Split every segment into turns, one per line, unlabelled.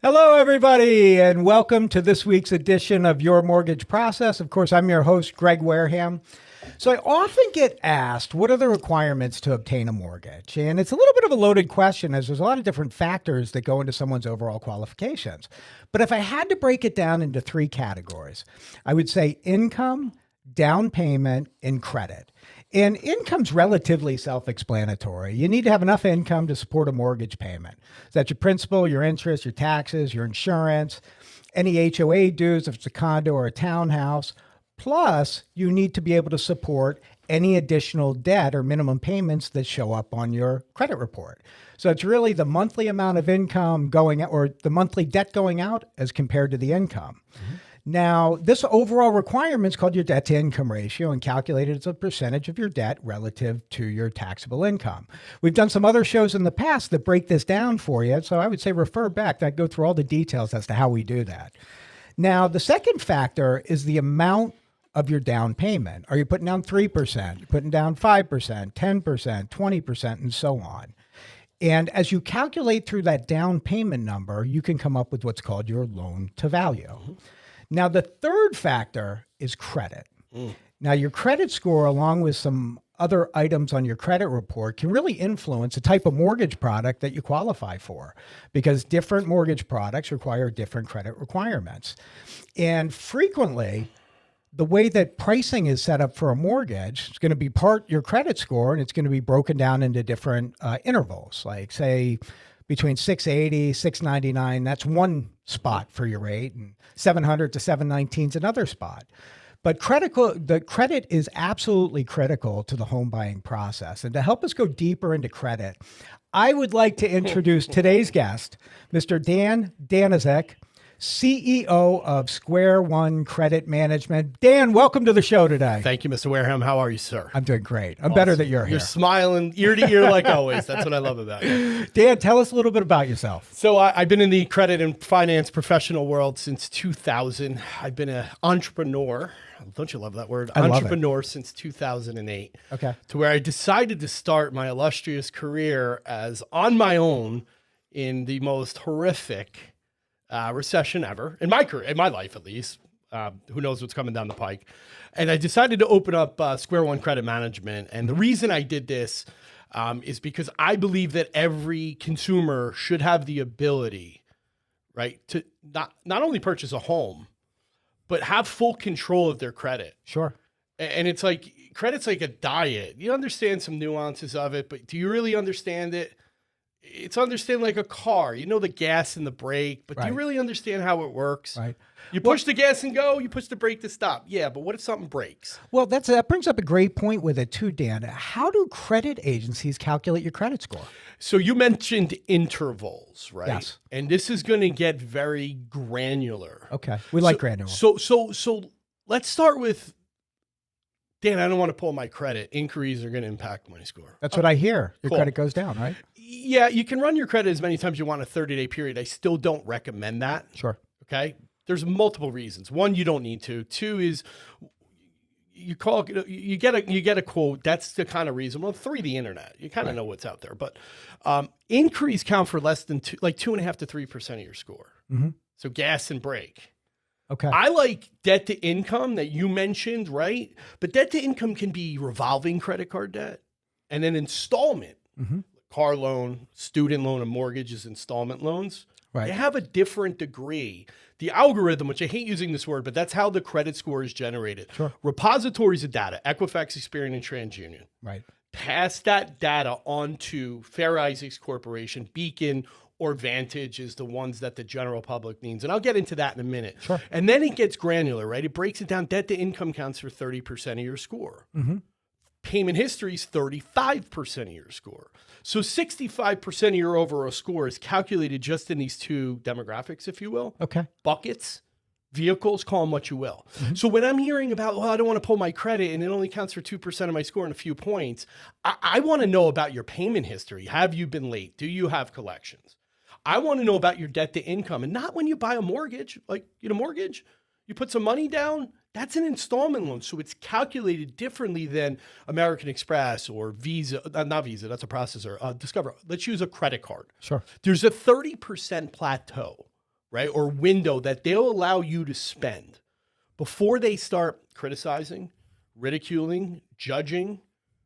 Hello, everybody, and welcome to this week's edition of Your Mortgage Process. Of course, I'm your host, Greg Wareham. So I often get asked, what are the requirements to obtain a mortgage? And it's a little bit of a loaded question as there's a lot of different factors that go into someone's overall qualifications. But if I had to break it down into three categories, I would say income, down payment, and credit. And income's relatively self-explanatory. You need to have enough income to support a mortgage payment. That's your principal, your interest, your taxes, your insurance, any HOA dues if it's a condo or a townhouse. Plus, you need to be able to support any additional debt or minimum payments that show up on your credit report. So it's really the monthly amount of income going out or the monthly debt going out as compared to the income. Mm-hmm. Now, this overall requirement is called your debt to income ratio and calculated as a percentage of your debt relative to your taxable income. We've done some other shows in the past that break this down for you. So I would say refer back. I go through all the details as to how we do that. Now, the second factor is the amount of your down payment. Are you putting down 3%? You're putting down 5%, 10%, 20%, and so on. And as you calculate through that down payment number, you can come up with what's called your loan to value. Mm-hmm. Now, the third factor is credit. Now, your credit score, along with some other items on your credit report, can really influence the type of mortgage product that you qualify for, because different mortgage products require different credit requirements. And frequently, the way that pricing is set up for a mortgage is going to be part your credit score, and it's going to be broken down into different intervals, like say between 680, 699, that's one spot for your rate, and 700 to 719 is another spot. But the credit is absolutely critical to the home buying process. And to help us go deeper into credit, I would like to introduce today's guest, Mr. Danizek, CEO of Square One Credit Management. Dan, welcome to the show today.
Thank you, Mr. Wareham. How are you, sir?
I'm doing great. I'm
awesome.
Better that you're here.
You're smiling ear to ear like always. That's what I love about you.
Dan, tell us a little bit about yourself.
So I've been in the credit and finance professional world since 2000. I've been an entrepreneur. Don't you love that word? Entrepreneur since 2008. Okay. To where I decided to start my illustrious career as on my own in the most horrific recession ever in my career, in my life at least. Who knows what's coming down the pike? And I decided to open up Square One Credit Management. And the reason I did this is because I believe that every consumer should have the ability, right, to not only purchase a home, but have full control of their credit.
Sure.
And it's like, credit's like a diet. You understand some nuances of it, but do you really understand it? It's understand like a car. You know the gas and the brake, but do you really understand how it works?
Right.
You push the gas and go, you push the brake to stop. Yeah, but what if something breaks?
Well, that brings up a great point with it too, Dan. How do credit agencies calculate your credit score?
So you mentioned intervals, right?
Yes.
And this is going to get very granular.
Okay. We like granular.
So let's start with, Dan, I don't want to pull my credit. Inquiries are going to impact my score.
That's what I hear. Your
cool.
credit goes down, right?
Yeah, you can run your credit as many times as you want in a 30-day period. I still don't recommend that.
Sure.
Okay. There's multiple reasons. One, you don't need to. Two is you get a quote. That's the kind of reason. Well, three, the internet. You kind of know what's out there. But inquiries count for less than 2.5 to 3% of your score. Mm-hmm. So gas and brake.
Okay.
I like debt to income that you mentioned, right? But debt to income can be revolving credit card debt and then installment. Mm-hmm. Car loan, student loan, and mortgages, installment loans. Right. They have a different degree. The algorithm, which I hate using this word, but that's how the credit score is generated. Sure. Repositories of data, Equifax, Experian, and TransUnion. Right. Pass that data on to Fair Isaacs Corporation, Beacon, or Vantage is the ones that the general public needs. And I'll get into that in a minute. Sure. And then it gets granular, right? It breaks it down. Debt to income counts for 30% of your score. Mm-hmm. Payment history is 35% of your score. So 65% of your overall score is calculated just in these two demographics, if you will. Okay. Buckets, vehicles, call them what you will. Mm-hmm. So when I'm hearing about, well, I don't want to pull my credit and it only counts for 2% of my score and a few points, I want to know about your payment history. Have you been late? Do you have collections? I want to know about your debt to income, and not when you buy a mortgage, like, mortgage, you put some money down, that's an installment loan. So it's calculated differently than American Express or Visa, not Visa, that's a processor, Discover. Let's use a credit card. Sure. There's a 30% plateau right? Or window that they'll allow you to spend before they start criticizing, ridiculing, judging,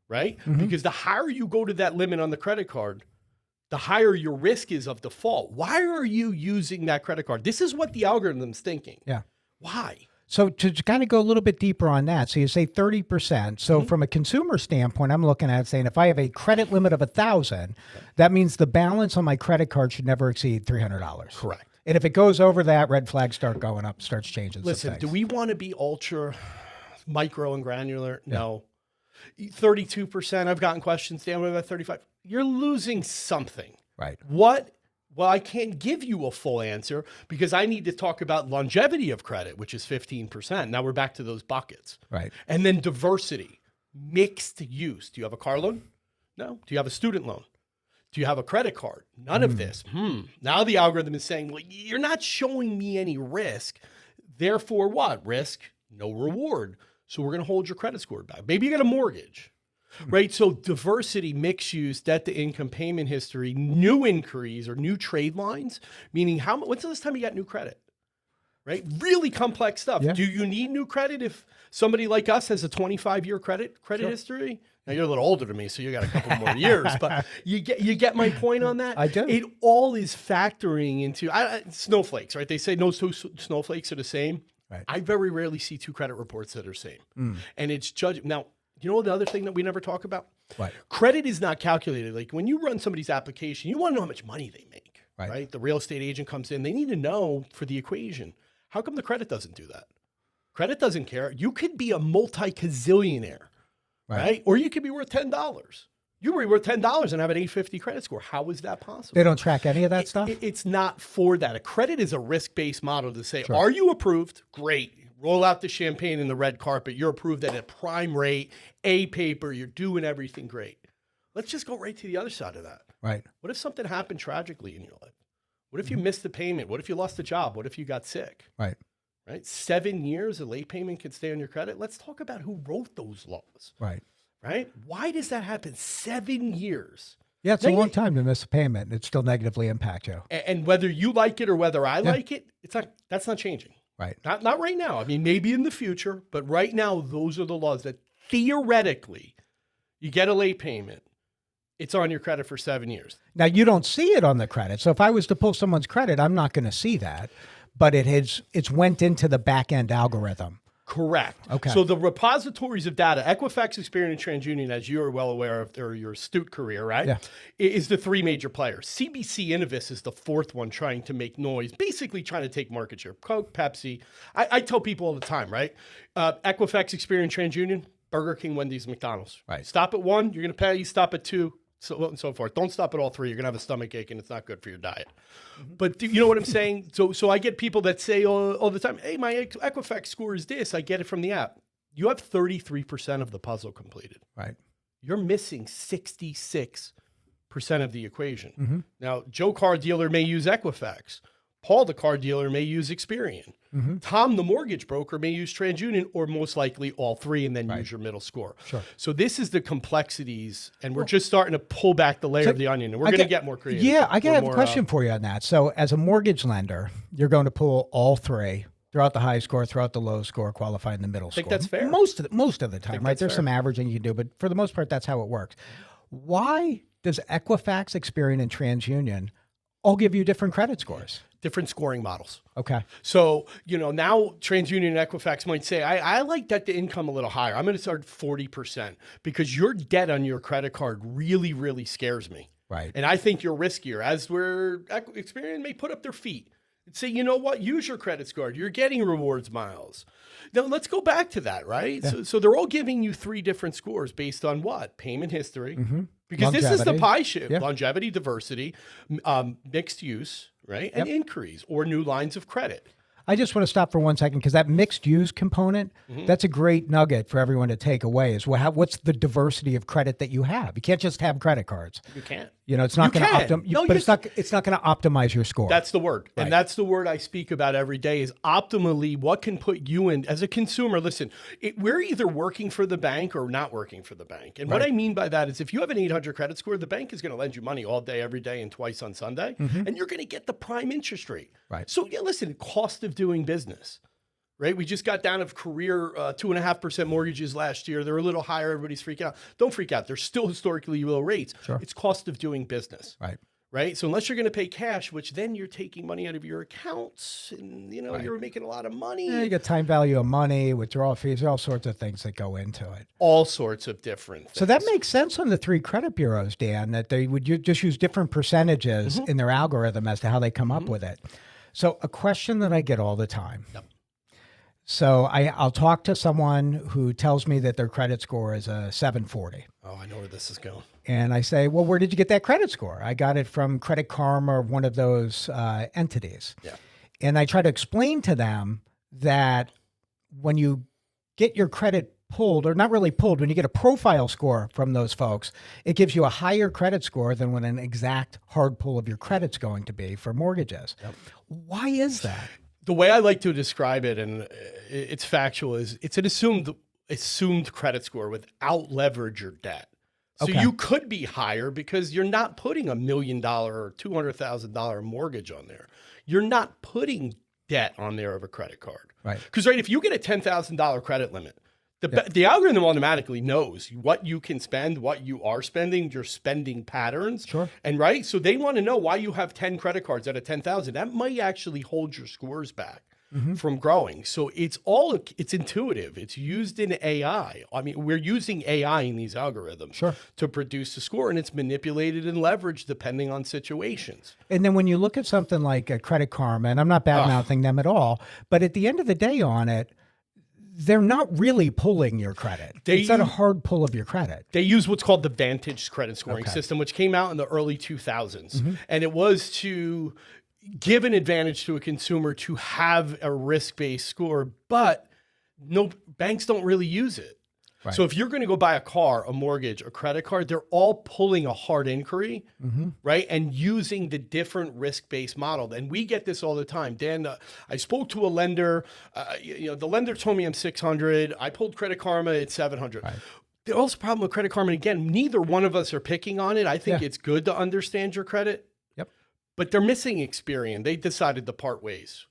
right? Because the higher you go to that limit on the credit card, the higher your risk is of default. Why are you using that credit card? This is what the algorithm's thinking.
Yeah.
Why?
So to kind of go a little bit deeper on that, so you say 30%. So from a consumer standpoint, I'm looking at saying if I have a credit limit of $1,000, that means the balance on my credit card should never exceed $300.
Correct.
And if it goes over that, red flags start going up, starts changing.
Listen, do we want to be ultra micro and granular? No. 32%. I've gotten questions, Dan, what about 35? You're losing something.
Right.
What? Well, I can't give you a full answer because I need to talk about longevity of credit, which is 15%. Now we're back to those buckets.
Right.
And then diversity, mixed use. Do you have a car loan? No. Do you have a student loan? Do you have a credit card? None of this. Now the algorithm is saying, well, you're not showing me any risk. Therefore what? Risk, no reward. So we're going to hold your credit score back. Maybe you got a mortgage. Right. So diversity, mixed use, debt to income, payment history, new inquiries or new trade lines, meaning when's the last time you got new credit? Right. Really complex stuff.
Yeah.
Do you need new credit if somebody like us has a 25-year credit history? Now you're a little older than me, so you got a couple more years, but you get my point on that?
I do.
It all is factoring into snowflakes, right? They say no two snowflakes are the same.
Right.
I very rarely see two credit reports that are same. And it's judged. Now, you know the other thing that we never talk about?
What?
Credit is not calculated. Like when you run somebody's application, you want to know how much money they make, right? The real estate agent comes in. They need to know for the equation. How come the credit doesn't do that? Credit doesn't care. You could be a multi-gazillionaire, right? Or you could be worth $10. You were worth $10 and have an 850 credit score. How is that possible?
They don't track any of that stuff?
It's not for that. A credit is a risk-based model to say, are you approved? Great. Roll out the champagne and the red carpet. You're approved at a prime rate, A paper. You're doing everything great. Let's just go right to the other side of that.
Right.
What if something happened tragically in your life? What if you missed the payment? What if you lost a job? What if you got sick?
Right.
Right. 7 years, a late payment can stay on your credit. Let's talk about who wrote those laws.
Right.
Right. Why does that happen? 7 years.
Yeah, it's a long time to miss a payment and it still negatively impact you.
And whether you like it or whether I like it, that's not changing.
Right.
Not right now. I mean, maybe in the future, but right now, those are the laws that theoretically you get a late payment. It's on your credit for 7 years.
Now, you don't see it on the credit. So if I was to pull someone's credit, I'm not going to see that. But it's went into the back end algorithm.
Correct.
Okay.
So the repositories of data, Equifax, Experian, and TransUnion, as you're well aware of, or your astute career, right?
Yeah.
Is the three major players. CBC Innovis is the fourth one trying to make noise, basically trying to take market share. Coke, Pepsi. I tell people all the time, right? Equifax, Experian, TransUnion, Burger King, Wendy's, McDonald's.
Right.
Stop at one, you're going to pay. You stop at two, so on and so forth. Don't stop at all three. You're going to have a stomach ache, and it's not good for your diet. But you know what I'm saying? So I get people that say all the time, hey, my Equifax score is this. I get it from the app. You have 33% of the puzzle completed.
Right.
You're missing 66% of the equation. Now, Joe, car dealer, may use Equifax. Paul, the car dealer, may use Experian. Tom, the mortgage broker, may use TransUnion, or most likely all three, and then use your middle score.
Sure.
So this is the complexities, and we're just starting to pull back the layer of the onion, and we're going to get more creative.
Yeah, I have a question for you on that. So as a mortgage lender, you're going to pull all three, throw out the high score, throw out the low score, qualify in the middle score.
I think that's fair.
Most of the time, right? There's
fair.
some averaging you can do, but for the most part, that's how it works. Why does Equifax, Experian, and TransUnion all give you different credit scores?
Different scoring models.
Okay.
So, now TransUnion and Equifax might say, I like debt to income a little higher. I'm going to start 40% because your debt on your credit card really, really scares me.
Right.
And I think you're riskier, as where Experian may put up their feet and say, you know what, use your credit score. You're getting rewards miles. Now, let's go back to that, right? Yeah. So they're all giving you three different scores based on what? Payment history. Because this is the pie shift. Longevity, diversity, mixed use, right? And inquiries or new lines of credit.
I just want to stop for 1 second because that mixed use component, that's a great nugget for everyone to take away is what's the diversity of credit that you have? You can't just have credit cards.
You can't.
It's not going to it's not going to optimize your score.
That's the word.
Right.
And that's the word I speak about every day is optimally what can put you in as a consumer. Listen, we're either working for the bank or not working for the bank. And what I mean by that is if you have an 800 credit score, the bank is going to lend you money all day, every day, and twice on Sunday, and you're going to get the prime interest rate.
Right.
So listen, cost of doing business. Right. We just got down of career 2.5% mortgages last year. They're a little higher. Everybody's freaking out. Don't freak out. They're still historically low rates.
Sure.
It's cost of doing business.
Right.
Right. So unless you're going to pay cash, which then you're taking money out of your accounts and, you're making a lot of money.
Yeah, you get time value of money, withdrawal fees, all sorts of things that go into it.
All sorts of different things.
So that makes sense on the 3 credit bureaus, Dan, that they would just use different percentages in their algorithm as to how they come up with it. So a question that I get all the time.
Yep.
So I'll talk to someone who tells me that their credit score is a 740.
Oh, I know where this is going.
And I say, well, where did you get that credit score? I got it from Credit Karma or one of those entities.
Yeah.
And I try to explain to them that when you get your credit pulled, or not really pulled, when you get a profile score from those folks, it gives you a higher credit score than what an exact hard pull of your credit's going to be for mortgages. Yep. Why is that?
The way I like to describe it, and it's factual, is it's an assumed credit score without leverage or debt. So you could be higher because you're not putting $1 million or $200,000 mortgage on there. You're not putting debt on there of a credit card.
Right.
Because if you get a $10,000 credit limit, the algorithm automatically knows what you can spend, what you are spending, your spending patterns.
Sure.
And so they want to know why you have 10 credit cards out of 10,000. That might actually hold your scores back from growing. So it's intuitive. It's used in AI. I mean, we're using AI in these algorithms to produce a score, and it's manipulated and leveraged depending on situations.
And then when you look at something like a Credit Karma, and I'm not bad-mouthing them at all, but at the end of the day on it, they're not really pulling your credit. It's not a hard pull of your credit.
They use what's called the Vantage credit scoring system, which came out in the early 2000s. And it was to give an advantage to a consumer to have a risk-based score, but no banks don't really use it. Right. So if you're going to go buy a car, a mortgage, a credit card, they're all pulling a hard inquiry, right? And using the different risk-based model. And we get this all the time. Dan, I spoke to a lender. The lender told me I'm 600. I pulled Credit Karma at 700. Right. The also problem with Credit Karma, again, neither one of us are picking on it. I think it's good to understand your credit. Yep. But they're missing Experian. They decided to part ways.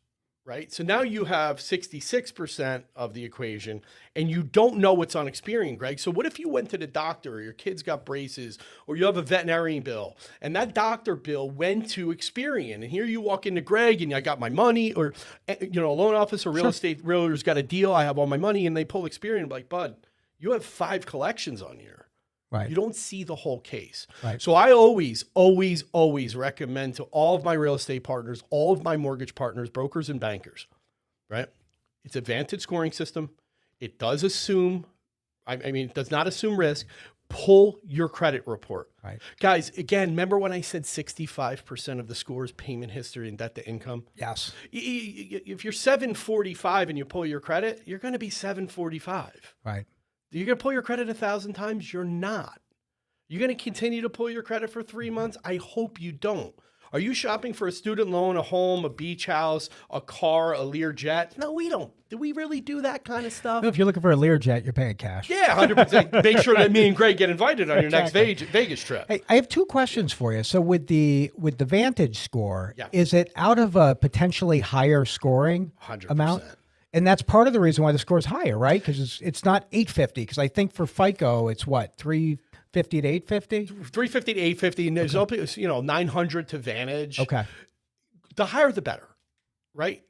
Right. So now you have 66% of the equation and you don't know what's on Experian, Greg. So what if you went to the doctor or your kids got braces or you have a veterinarian bill and that doctor bill went to Experian and here you walk into Greg and I got my money or, a loan officer, real estate realtor's got a deal. I have all my money and they pull Experian. I'm like, bud, you have 5 collections on here. Right. You don't see the whole case. Right. So I always, always, always recommend to all of my real estate partners, all of my mortgage partners, brokers and bankers, right? It's a Vantage scoring system. It does assume, it does not assume risk. Pull your credit report. Right. Guys, again, remember when I said 65% of the score is payment history and debt to income? Yes. If you're 745 and you pull your credit, you're going to be 745. Right. You're going to pull your credit 1,000 times? You're not. You're going to continue to pull your credit for 3 months? I hope you don't. Are you shopping for a student loan, a home, a beach house, a car, a Learjet? No, we don't. Do we really do that kind of stuff?
No, if you're looking for a Learjet, you're paying cash.
Yeah, 100%. Make sure that me and Greg get invited on your next Vegas trip.
Hey, I have 2 questions for you. So with the Vantage score, is it out of a potentially higher scoring
100%.
amount? And that's part of the reason why the score is higher, right? Because it's not 850. Because I think for FICO, it's what, 350 to 850?
350 to 850, and there's 900 to Vantage.
Okay.
The higher, the better, right?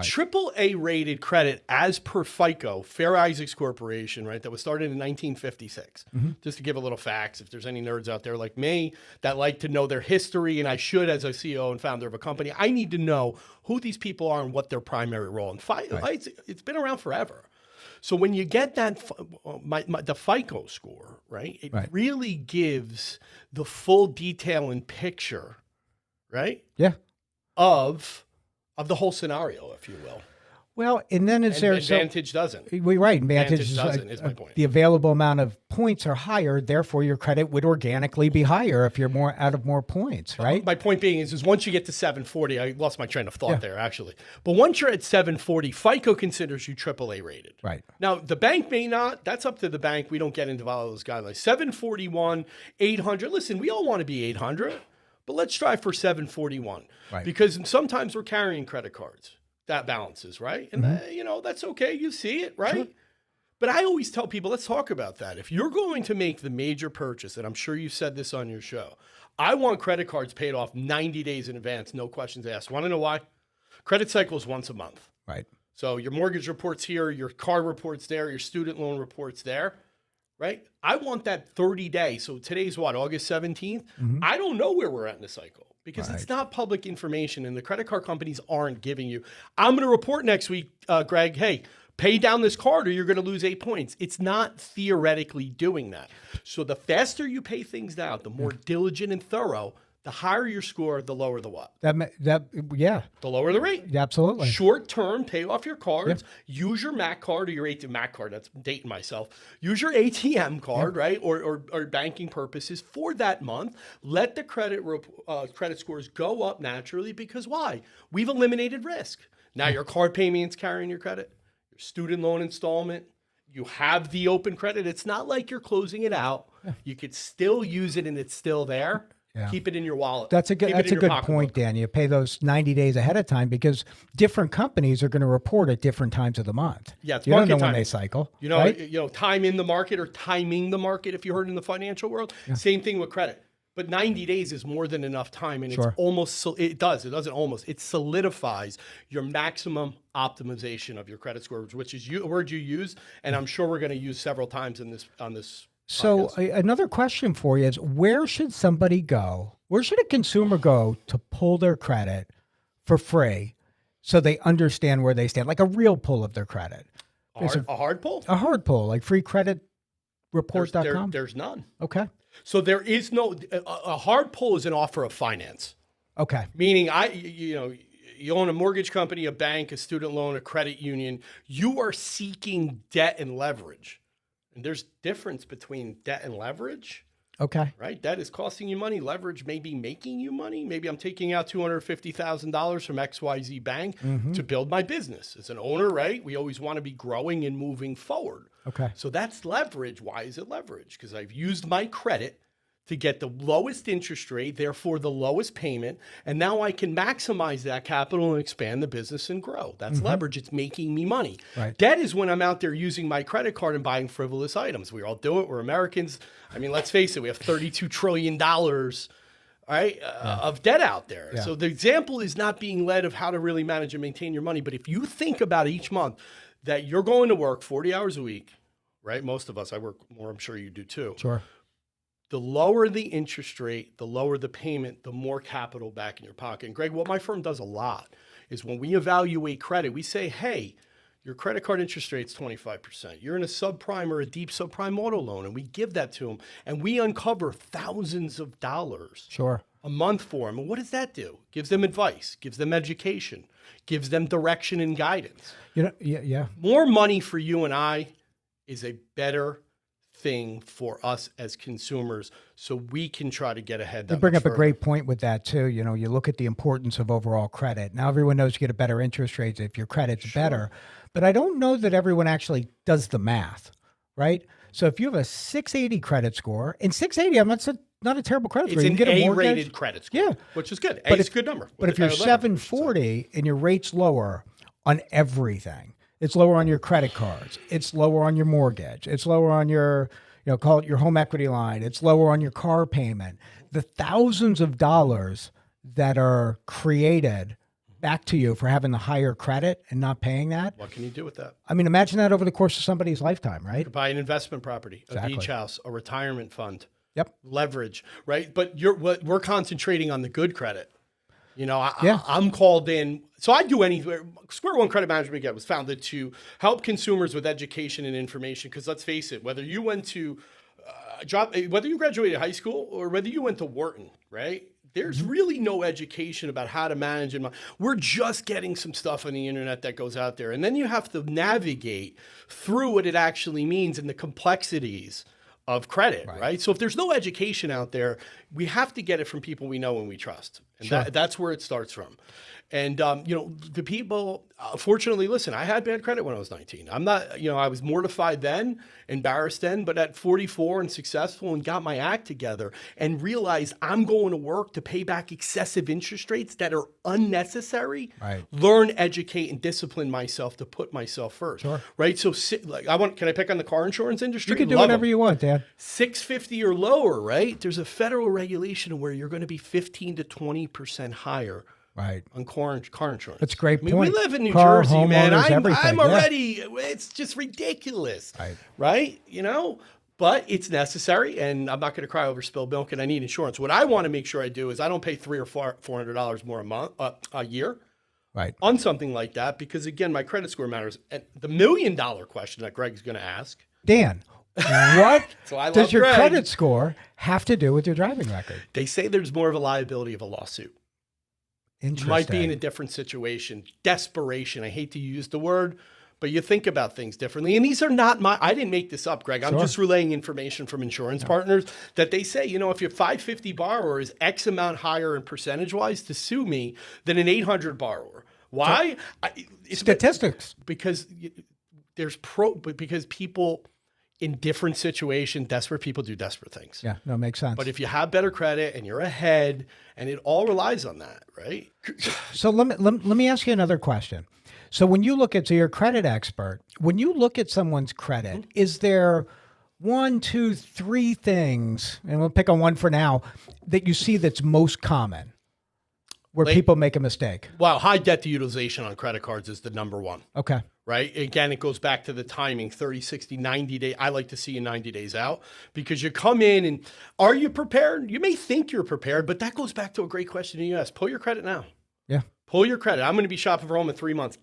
Triple A rated credit as per FICO, Fair Isaacs Corporation, right? That was started in 1956. Just to give a little facts, if there's any nerds out there like me that like to know their history, and I should as a CEO and founder of a company, I need to know who these people are and what their primary role in FICO. It's been around forever. So when you get that, the FICO score, right? It really gives the full detail and picture, right?
Yeah.
Of of the whole scenario, if you will.
Well, and then
And Vantage doesn't.
We're right.
Vantage doesn't, is my point.
The available amount of points are higher, therefore your credit would organically be higher if you're more points, right?
My point being is once you get to 740, I lost my train of thought there actually. But once you're at 740, FICO considers you AAA rated.
Right.
Now the bank may not. That's up to the bank. We don't get into all those guidelines. 741, 800. Listen, we all want to be 800, but let's strive for 741.
Right.
Because sometimes we're carrying credit cards. That balances, right? And that's okay. You see it, right? Sure. But I always tell people, let's talk about that. If you're going to make the major purchase, and I'm sure you said this on your show, I want credit cards paid off 90 days in advance, no questions asked. Want to know why? Credit cycle is once a month.
Right.
So your mortgage report's here, your car report's there, your student loan report's there, right? I want that 30-day. So today's what, August 17th? I don't know where we're at in the cycle. Because it's not public information and the credit card companies aren't giving you. I'm going to report next week, Greg, hey, pay down this card or you're going to lose 8 points. It's not theoretically doing that. So the faster you pay things out, the more diligent and thorough, the higher your score, the lower the what?
The
lower the rate.
Absolutely.
Short term, pay off your cards. Use your Mac card or your Mac card. That's dating myself. Use your ATM card, right, or banking purposes for that month. Let the credit scores go up naturally because why? We've eliminated risk. Now your card payment's carrying your credit, your student loan installment. You have the open credit. It's not like you're closing it out. You could still use it and it's still there. Yeah. Keep it in your wallet.
That's a good point, Dan. You pay those 90 days ahead of time because different companies are going to report at different times of the month.
Yeah, it's
you don't know
time.
When they cycle.
Right? Time in the market or timing the market, if you heard in the financial world. Yeah. Same thing with credit. But 90 days is more than enough time, and it solidifies your maximum optimization of your credit scores, which is a word you use, and I'm sure we're going to use several times on this.
So another question for you is, where should somebody go? Where should a consumer go to pull their credit for free so they understand where they stand, like a real pull of their credit?
A hard pull?
A hard pull, like freecreditreport.com?
There's none.
Okay.
So there is a hard pull is an offer of finance.
Okay.
Meaning you own a mortgage company, a bank, a student loan, a credit union. You are seeking debt and leverage. And there's difference between debt and leverage.
Okay.
Right? Debt is costing you money. Leverage may be making you money. Maybe I'm taking out $250,000 from XYZ Bank to build my business. As an owner, right? We always want to be growing and moving forward.
Okay.
So that's leverage. Why is it leverage? Because I've used my credit to get the lowest interest rate, therefore the lowest payment. And now I can maximize that capital and expand the business and grow. That's leverage. It's making me money. Right. Debt is when I'm out there using my credit card and buying frivolous items. We all do it. We're Americans. I mean, let's face it. We have $32 trillion of debt out there. Yeah. So the example is not being led of how to really manage and maintain your money. But if you think about each month that you're going to work 40 hours a week, right? Most of us, I work more. I'm sure you do too.
Sure.
The lower the interest rate, the lower the payment, the more capital back in your pocket. And Greg, what my firm does a lot is when we evaluate credit, we say, hey, your credit card interest rate's 25%. You're in a subprime or a deep subprime auto loan, and we give that to them. And we uncover thousands of dollars a month for them. And what does that do? Gives them advice, gives them education, gives them direction and guidance. More money for you and I is a better thing for us as consumers so we can try to get ahead.
You bring up a great point with that too. You look at the importance of overall credit. Now everyone knows you get a better interest rate if your credit's better, but I don't know that everyone actually does the math, right? So if you have a 680 credit score, and 680, I'm not a terrible credit score.
It's
you can
an
get a
A-rated credit score, which is good. It's a good number.
But if you're 740 and your rate's lower on everything, it's lower on your credit cards. It's lower on your mortgage. It's lower on your, call it your home equity line. It's lower on your car payment. The thousands of dollars that are created back to you for having the higher credit and not paying that.
What can you do with that?
I mean, imagine that over the course of somebody's lifetime, right?
You could buy an investment property, a beach house, a retirement fund.
Yep.
Leverage, right? But we're concentrating on the good credit. I'm called in. So I do anything. Square One Credit Management was founded to help consumers with education and information. Because let's face it, whether you went to whether you graduated high school or whether you went to Wharton, right? There's really no education about how to manage it. We're just getting some stuff on the internet that goes out there. And then you have to navigate through what it actually means and the complexities of credit, right? So if there's no education out there, we have to get it from people we know and we trust. And that's where it starts from. And, the people, fortunately, listen, I had bad credit when I was 19. I'm not, I was mortified then, embarrassed then, but at 44 and successful and got my act together and realized I'm going to work to pay back excessive interest rates that are unnecessary.
Right.
Learn, educate, and discipline myself to put myself first.
Sure.
Right. So can I pick on the car insurance industry?
You can do whatever you want, Dan.
650 or lower, right? There's a federal regulation where you're going to be 15 to 20% higher.
Right.
On car insurance.
That's a great point.
We live in New
Car,
Jersey, man.
everything.
I'm already, it's just ridiculous. Right? But it's necessary, and I'm not going to cry over spilled milk, and I need insurance. What I want to make sure I do is I don't pay $300 or $400 more a year on something like that, because, again, my credit score matters. And the $1 million question that Greg's going to ask.
Dan, what does your credit score have to do with your driving record?
They say there's more of a liability of a lawsuit.
Interesting.
Might be in a different situation. Desperation. I hate to use the word, but you think about things differently. And these are not I didn't make this up, Greg. I'm just relaying information from insurance partners that they say, if your 550 borrower is X amount higher in percentage-wise to sue me than an 800 borrower. Why?
Statistics.
Because because people in different situations, desperate people do desperate things.
Yeah, no, it makes sense.
But if you have better credit and you're ahead, and it all relies on that, right?
So let me ask you another question. So when you look at, you're a credit expert, when you look at someone's credit, is there 1, 2, 3 things, and we'll pick on one for now, that you see that's most common where people make a mistake?
Well, high debt to utilization on credit cards is the number one.
Okay.
Right? Again, it goes back to the timing, 30, 60, 90 days. I like to see you 90 days out, because you come in and are you prepared? You may think you're prepared, but that goes back to a great question you asked. Pull your credit now.
Yeah.
Pull your credit. I'm going to be shopping for home in 3 months.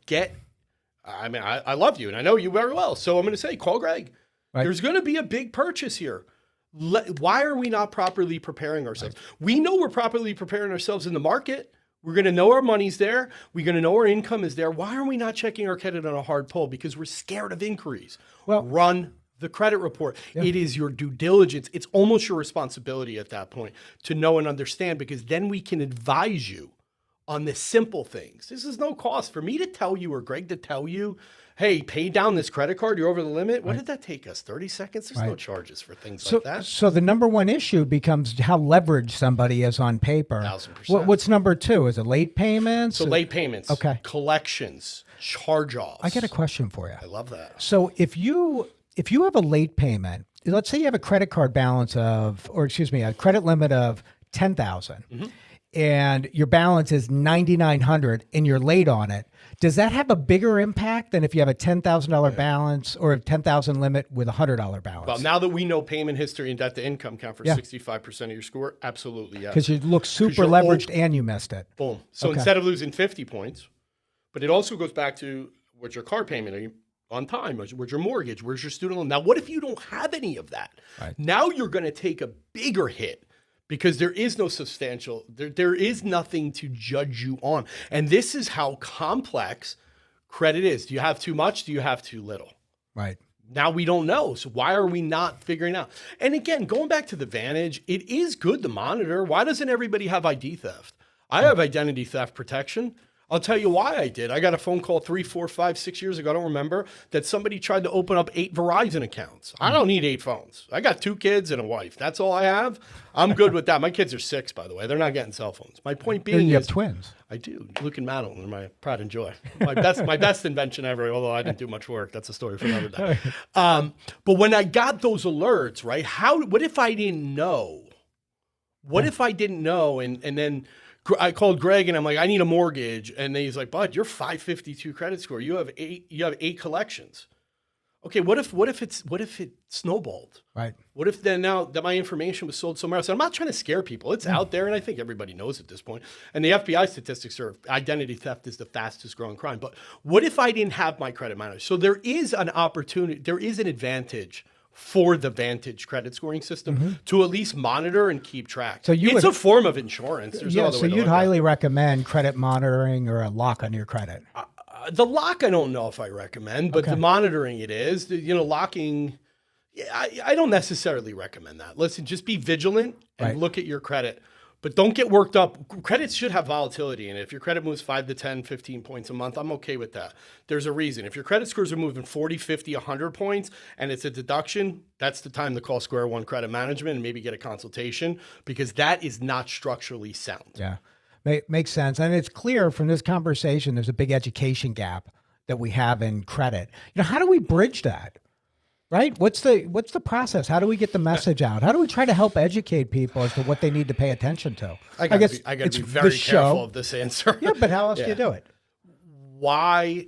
I love you and I know you very well. So I'm going to say, call Greg. Right. There's going to be a big purchase here. Why are we not properly preparing ourselves? We know we're properly preparing ourselves in the market. We're going to know our money's there. We're going to know our income is there. Why are we not checking our credit on a hard pull? Because we're scared of inquiries. Well, run the credit report. Yeah. It is your due diligence. It's almost your responsibility at that point to know and understand, because then we can advise you on the simple things. This is no cost for me to tell you or Greg to tell you, hey, pay down this credit card, you're over the limit. What did that take us? 30 seconds? There's no charges for things like that.
So the number one issue becomes how leveraged somebody is on paper.
1,000%.
What's number 2? Is it late payments?
So late payments, collections, charge-offs.
I got a question for you.
I love that.
So if you have a late payment, let's say you have a credit card balance a credit limit of $10,000. And your balance is $9,900 and you're late on it, does that have a bigger impact than if you have a $10,000 balance or a $10,000 limit with a $100 balance?
Well, now that we know payment history and debt to income count for 65% of your score, absolutely yes.
Because you look super leveraged and you missed it.
Boom. So instead of losing 50 points, but it also goes back to what's your car payment? Are you on time? Where's your mortgage? Where's your student loan? Now, what if you don't have any of that? Right. Now you're going to take a bigger hit. Because there is no there is nothing to judge you on. And this is how complex credit is. Do you have too much? Do you have too little?
Right.
Now we don't know. So why are we not figuring out? And again, going back to the Vantage, it is good to monitor. Why doesn't everybody have ID theft? I have identity theft protection. I'll tell you why I did. I got a phone call 3, 4, 5, 6 years ago, I don't remember, that somebody tried to open up 8 Verizon accounts. I don't need 8 phones. I got 2 kids and a wife. That's all I have. I'm good with that. My kids are 6, by the way. They're not getting cell phones. My point being
you have twins.
I do. Luke and Madeline are my pride and joy. My best invention ever, although I didn't do much work. That's a story for another day. But when I got those alerts, right, what if I didn't know? What if I didn't know and then I called Greg and I'm like, I need a mortgage. And then he's like, Bud, you're 552 credit score. You have 8 collections. Okay, what if it snowballed?
Right.
What if then now that my information was sold somewhere else? And I'm not trying to scare people. It's out there, and I think everybody knows at this point. And the FBI statistics are identity theft is the fastest growing crime. But what if I didn't have my credit manager? So there is an opportunity, there is an advantage for the Vantage credit scoring system to at least monitor and keep track.
So
it's a form of insurance. There's no other
so
way to
you'd
look at it.
highly recommend credit monitoring or a lock on your credit.
The lock, I don't know if I recommend, but the monitoring it is. Locking, I don't necessarily recommend that. Listen, just be vigilant and look at your credit. But don't get worked up. Credits should have volatility in it. If your credit moves 5 to 10, 15 points a month, I'm okay with that. There's a reason. If your credit scores are moving 40, 50, 100 points and it's a deduction, that's the time to call Square One Credit Management and maybe get a consultation, because that is not structurally sound.
Yeah, makes sense. And it's clear from this conversation, there's a big education gap that we have in credit. How do we bridge that? Right? What's the process? How do we get the message out? How do we try to help educate people as to what they need to pay attention to?
I got to be very careful of this answer.
Yeah, but how else do you do it?
Why?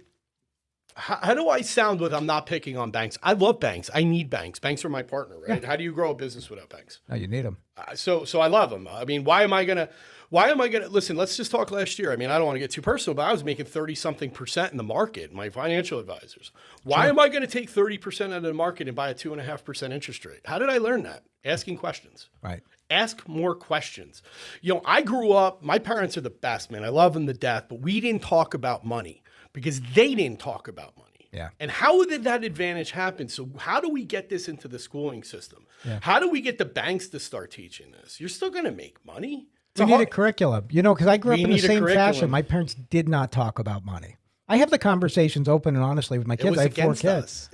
How do I sound with I'm not picking on banks? I love banks. I need banks. Banks are my partner, right? Yeah. How do you grow a business without banks?
No, you need them.
So I love them. I mean, why am I gonna listen? Let's just talk last year. I mean, I don't want to get too personal, but I was making 30-something% in the market. My financial advisors. Why am I going to take 30% out of the market and buy a 2.5% interest rate? How did I learn that? Asking questions.
Right.
Ask more questions. I grew up. My parents are the best, man. I love them to death, but we didn't talk about money because they didn't talk about money.
Yeah.
And how did that advantage happen? So how do we get this into the schooling system? Yeah. How do we get the banks to start teaching this? You're still going to make money.
We need a curriculum, because I grew up in the same fashion. My parents did not talk about money. I have the conversations open and honestly with my kids. I have 4 kids.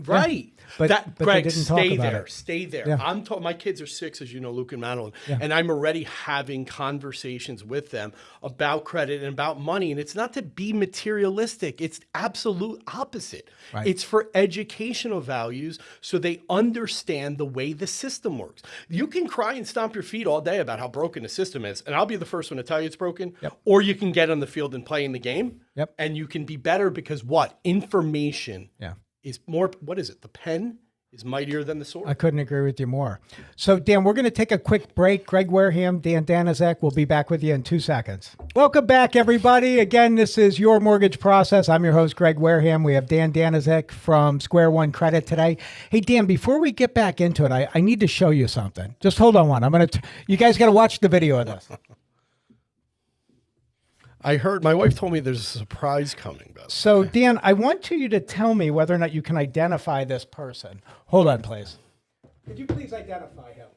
Right.
Yeah. But
Greg,
they didn't talk about it.
Stay there.
Yeah.
My kids are 6, as you know, Luke and Madeline, and I'm already having conversations with them about credit and about money. And it's not to be materialistic. It's absolute opposite. Right. It's for educational values so they understand the way the system works. You can cry and stomp your feet all day about how broken the system is, and I'll be the first one to tell you it's broken. Yep. Or you can get on the field and play in the game.
Yep.
And you can be better because information is more, what is it? The pen is mightier than the sword.
I couldn't agree with you more. So, Dan, we're going to take a quick break. Greg Wareham, Dan Danizek will be back with you in 2 seconds. Welcome back, everybody. Again, this is Your Mortgage Process. I'm your host, Greg Wareham. We have Dan Danizek from Square One Credit today. Hey, Dan, before we get back into it, I need to show you something. Just hold on one. You guys got to watch the video of this.
I heard, my wife told me there's a surprise coming.
So, Dan, I want you to tell me whether or not you can identify this person. Hold on, please. Could you please identify him?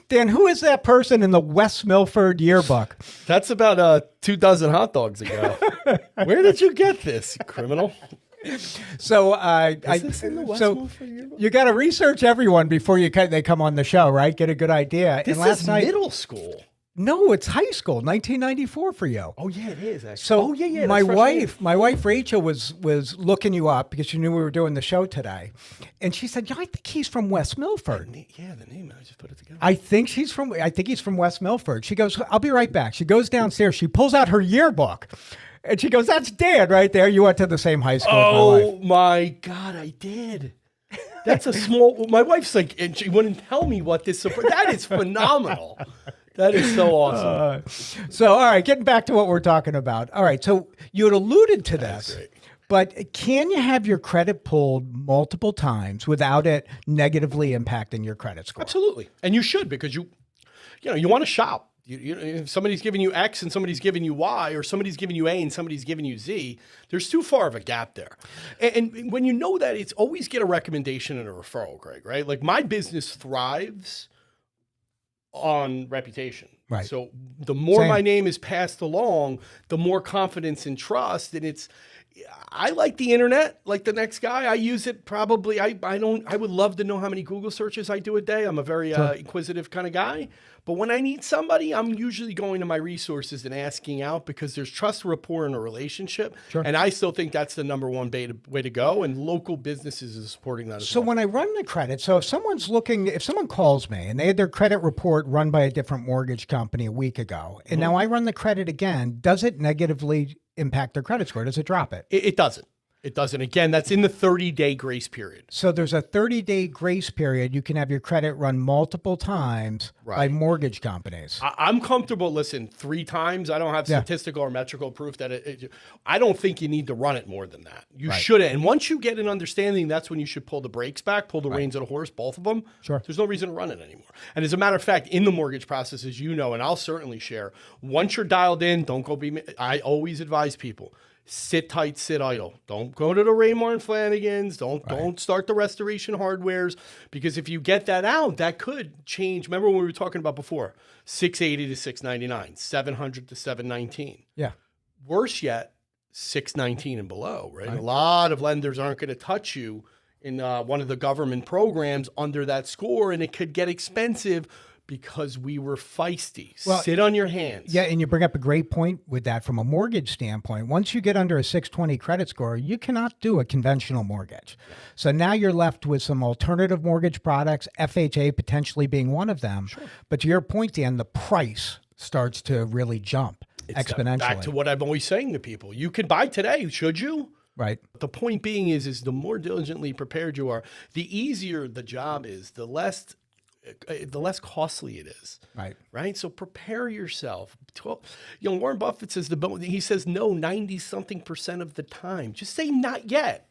Dan, who is that person in the West Milford yearbook?
That's about 2 dozen hot dogs ago. Where did you get this, criminal?
So,
Milford yearbook?
You got to research everyone before they come on the show, right? Get a good idea.
This is middle school.
No, it's high school, 1994 for you.
Oh yeah, it is actually.
So my wife Rachel was looking you up because she knew we were doing the show today, and she said, "Yeah, I think he's from West Milford."
Yeah, the name. I just put it together.
I think he's from West Milford. She goes, "I'll be right back." She goes downstairs. She pulls out her yearbook, and she goes, "That's Dan right there. You went to the same high school."
Oh my God, I did. That's a small. My wife's like, and she wouldn't tell me what this. That is phenomenal. That is so awesome.
All right, getting back to what we're talking about. All right, so you had alluded to this, but can you have your credit pulled multiple times without it negatively impacting your credit score?
Absolutely, and you should, because you want to shop. If somebody's giving you X and somebody's giving you Y, or somebody's giving you A and somebody's giving you Z, there's too far of a gap there. And when you know that, it's always get a recommendation and a referral, Greg, right? Like, my business thrives on reputation.
Right.
So the more my name is passed along, the more confidence and trust. And I like the internet like the next guy. I use it probably. I would love to know how many Google searches I do a day. I'm a very inquisitive kind of guy. But when I need somebody, I'm usually going to my resources and asking out, because there's trust, rapport, and a relationship. Sure. And I still think that's the number one way to go. And local businesses is supporting that as well.
So when I run the credit, so if someone calls me and they had their credit report run by a different mortgage company a week ago, and now I run the credit again, does it negatively impact their credit score? Does it drop it?
It doesn't. It doesn't. Again, that's in the 30-day grace period.
So there's a 30-day grace period. You can have your credit run multiple times by mortgage companies.
I'm comfortable. Listen, 3 times. I don't have statistical or metrical proof that I don't think you need to run it more than that. You shouldn't. And once you get an understanding, that's when you should pull the brakes back, pull the reins of the horse, both of them.
Sure.
There's no reason to run it anymore. And as a matter of fact, in the mortgage process, as you know, and I'll certainly share, once you're dialed in, don't go I always advise people, sit tight, sit idle. Don't go to the Raymar and Flanagan's. Don't start the restoration hardwares, because if you get that out, that could change. Remember what we were talking about before, 680 to 699, 700 to 719.
Yeah.
Worse yet, 619 and below, right? A lot of lenders aren't going to touch you in one of the government programs under that score, and it could get expensive because we were feisty. Well, sit on your hands.
Yeah, and you bring up a great point with that from a mortgage standpoint. Once you get under a 620 credit score, you cannot do a conventional mortgage. So now you're left with some alternative mortgage products, FHA potentially being one of them. Sure. But to your point, Dan, the price starts to really jump exponentially.
Back to what I'm always saying to people. You could buy today, should you?
Right.
The point being is the more diligently prepared you are, the easier the job is, the less costly it is. Right. So prepare yourself. Warren Buffett says he says no 90-something% of the time. Just say not yet.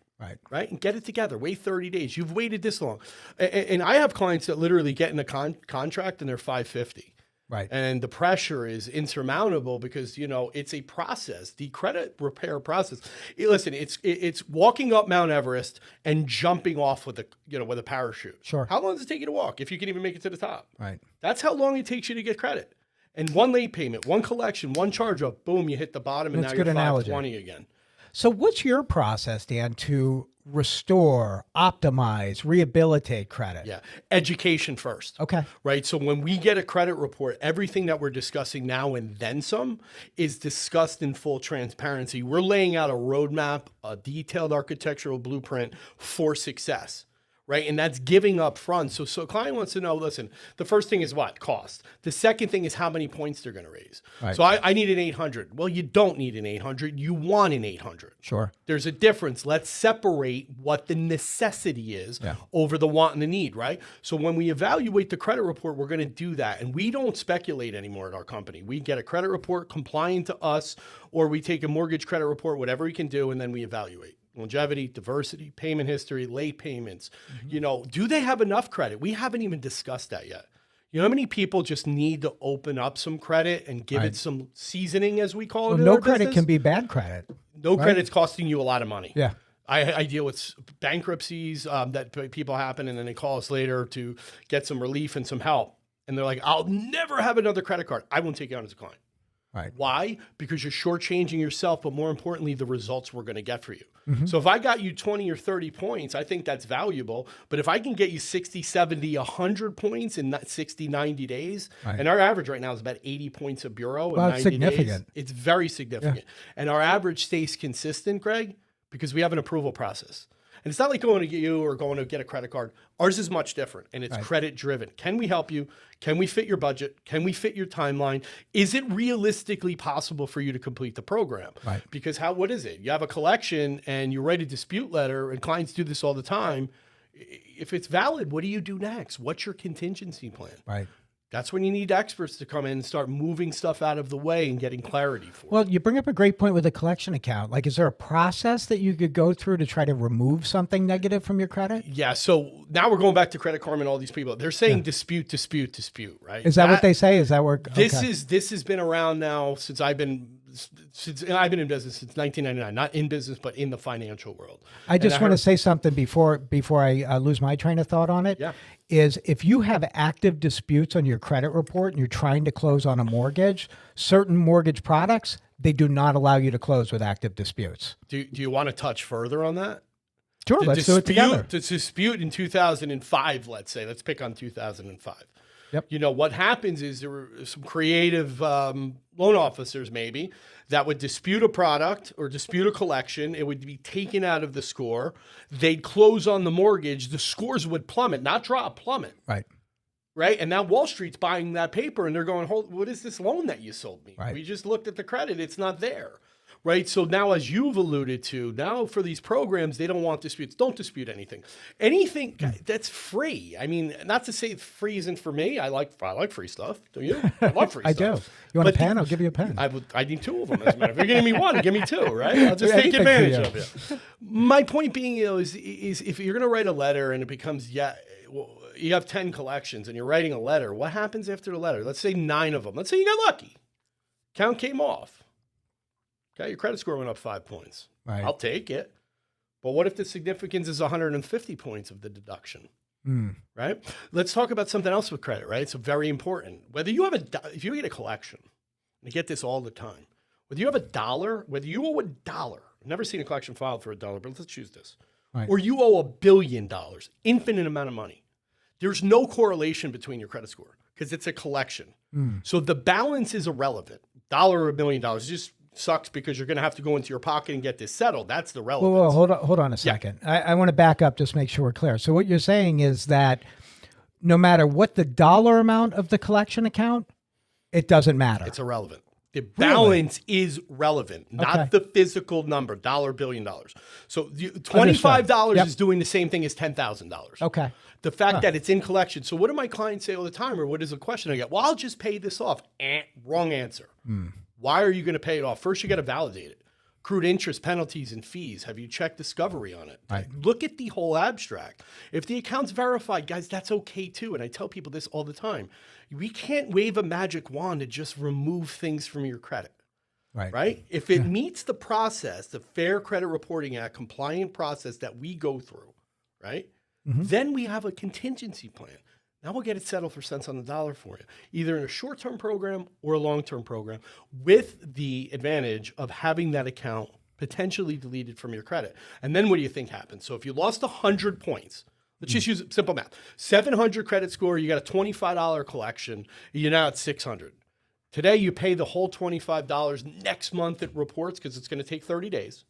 Right. And get it together. Wait 30 days. You've waited this long. And I have clients that literally get in a contract and they're 550.
Right.
And the pressure is insurmountable because, it's a process, the credit repair process. Listen, it's walking up Mount Everest and jumping off with a parachute.
Sure.
How long does it take you to walk if you can even make it to the top?
Right.
That's how long it takes you to get credit. And one late payment, one collection, one charge off, boom, you hit the bottom, and now you're 520 again.
So what's your process, Dan, to restore, optimize, rehabilitate credit?
Yeah. Education first.
Okay.
Right. So when we get a credit report, everything that we're discussing now and then some is discussed in full transparency. We're laying out a roadmap, a detailed architectural blueprint for success. Right. And that's giving up front. So a client wants to know, listen, the first thing is what? Cost. The second thing is how many points they're going to raise. Right. So I need an 800. Well, you don't need an 800. You want an 800.
Sure.
There's a difference. Let's separate what the necessity is over the want and the need, right? So when we evaluate the credit report, we're going to do that. And we don't speculate anymore at our company. We get a credit report compliant to us, or we take a mortgage credit report, whatever we can do, and then we evaluate. Longevity, diversity, payment history, late payments. Do they have enough credit? We haven't even discussed that yet. You know how many people just need to open up some credit and give it some seasoning, as we call it?
No credit can be bad credit.
No credit's costing you a lot of money.
Yeah.
I deal with bankruptcies that people happen, and then they call us later to get some relief and some help. And they're like, I'll never have another credit card. I won't take you on as a client.
Right.
Why? Because you're shortchanging yourself, but more importantly, the results we're going to get for you. So if I got you 20 or 30 points, I think that's valuable. But if I can get you 60, 70, 100 points in 60, 90 days, and our average right now is about 80 points a bureau in 90
significant.
days. It's very significant. Yeah. And our average stays consistent, Greg, because we have an approval process. And it's not like going to get you or going to get a credit card. Ours is much different, and it's credit driven. Can we help you? Can we fit your budget? Can we fit your timeline? Is it realistically possible for you to complete the program?
Right.
Because what is it? You have a collection and you write a dispute letter, and clients do this all the time. If it's valid, what do you do next? What's your contingency plan?
Right.
That's when you need experts to come in and start moving stuff out of the way and getting clarity for it.
Well, you bring up a great point with a collection account. Like, is there a process that you could go through to try to remove something negative from your credit?
Yeah. So now we're going back to Credit Karma and all these people. They're saying dispute, right?
Is that what they say? Is that where
this has been around now since I've been in business since 1999, not in business, but in the financial world.
I just want to say something before I lose my train of thought on it.
Yeah.
Is if you have active disputes on your credit report and you're trying to close on a mortgage, certain mortgage products, they do not allow you to close with active disputes.
Do you want to touch further on that?
Sure, let's do it together.
The dispute in 2005, let's say, let's pick on 2005.
Yep.
What happens is there were some creative loan officers maybe that would dispute a product or dispute a collection. It would be taken out of the score. They'd close on the mortgage. The scores would plummet, not drop, plummet.
Right.
Right. And now Wall Street's buying that paper and they're going, what is this loan that you sold me?
Right.
We just looked at the credit. It's not there. right? So now, as you've alluded to, now for these programs, they don't want disputes. Don't dispute anything. Anything that's free. I mean, not to say free isn't for me. I like free stuff. Do you? I love free
I
stuff.
do. You want a pen? I'll give you a pen.
I need two of them. As a matter. If you're giving me one, give me two, right? I'll just take advantage of it. My point being, is if you're going to write a letter and it becomes, you have 10 collections and you're writing a letter, what happens after the letter? Let's say 9 of them. Let's say you got lucky. Count came off. Okay, your credit score went up 5 points.
Right.
I'll take it. But what if the significance is 150 points of the deduction? Right? Let's talk about something else with credit, right? It's very important. Whether you have if you get a collection, and I get this all the time, whether you have $1, whether you owe $1, I've never seen a collection filed for $1, but let's choose this. Right. Or you owe $1 billion, infinite amount of money. There's no correlation between your credit score because it's a collection. So the balance is irrelevant. $1 or $1 million, it just sucks because you're going to have to go into your pocket and get this settled. That's the relevance.
Whoa, hold on a second. Yeah. I want to back up, just make sure we're clear. So what you're saying is that no matter what the dollar amount of the collection account, it doesn't matter.
It's irrelevant. The balance is relevant, not the physical number, $1 billion. So $25 is doing the same thing as $10,000.
Okay.
The fact that it's in collection. So what do my clients say all the time, or what is the question I get? Well, I'll just pay this off. Wrong answer. Why are you going to pay it off? First, you got to validate it. Accrued interest, penalties, and fees. Have you checked discovery on it?
Right.
Look at the whole abstract. If the account's verified, guys, that's okay too. And I tell people this all the time. We can't wave a magic wand to just remove things from your credit. Right? If it meets the process, the Fair Credit Reporting Act compliant process that we go through, right? Then we have a contingency plan. Now we'll get it settled for cents on the dollar for you, either in a short-term program or a long-term program, with the advantage of having that account potentially deleted from your credit. And then what do you think happens? So if you lost 100 points, let's just use simple math, 700 credit score, you got a $25 collection, you're now at 600. Today you pay the whole $25. Next month it reports because it's going to take 30 days.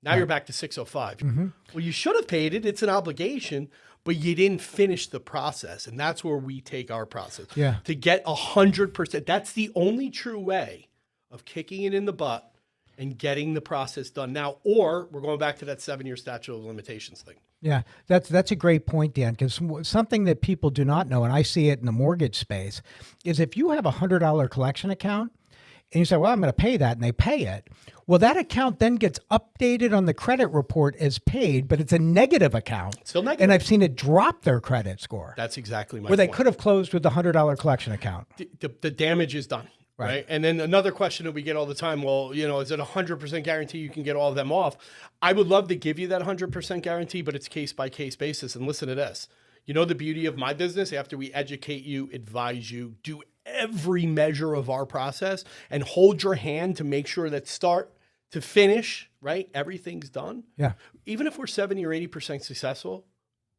Now you're back to 605. Well, you should have paid it. It's an obligation, but you didn't finish the process. And that's where we take our process. To get 100%. That's the only true way of kicking it in the butt and getting the process done now. Or we're going back to that 7-year statute of limitations thing.
Yeah, that's a great point, Dan, because something that people do not know, and I see it in the mortgage space, is if you have a $100 collection account, and you say, well, I'm going to pay that, and they pay it. Well, that account then gets updated on the credit report as paid, but it's a negative account.
Still negative.
And I've seen it drop their credit score.
That's exactly my
point. Where they
point.
could have closed with the $100 collection account.
The damage is done. Right. And then another question that we get all the time, well, is it 100% guarantee you can get all of them off? I would love to give you that 100% guarantee, but it's case-by-case basis. And listen to this. You know the beauty of my business? After we educate you, advise you, do every measure of our process, and hold your hand to make sure that start to finish, right, everything's done.
Yeah.
Even if we're 70 or 80% successful,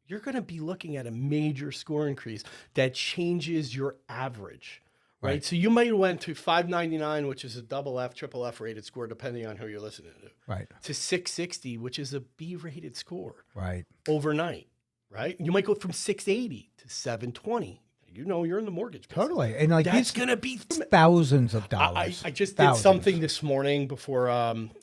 you're going to be looking at a major score increase that changes your average. Right. So you might have went to 599, which is a double F, triple F rated score, depending on who you're listening to.
Right.
To 660, which is a B rated score.
Right.
Overnight. Right. You might go from 680 to 720. You're in the mortgage business.
Totally. And like
that's going to be
thousands of dollars.
I just did something this morning before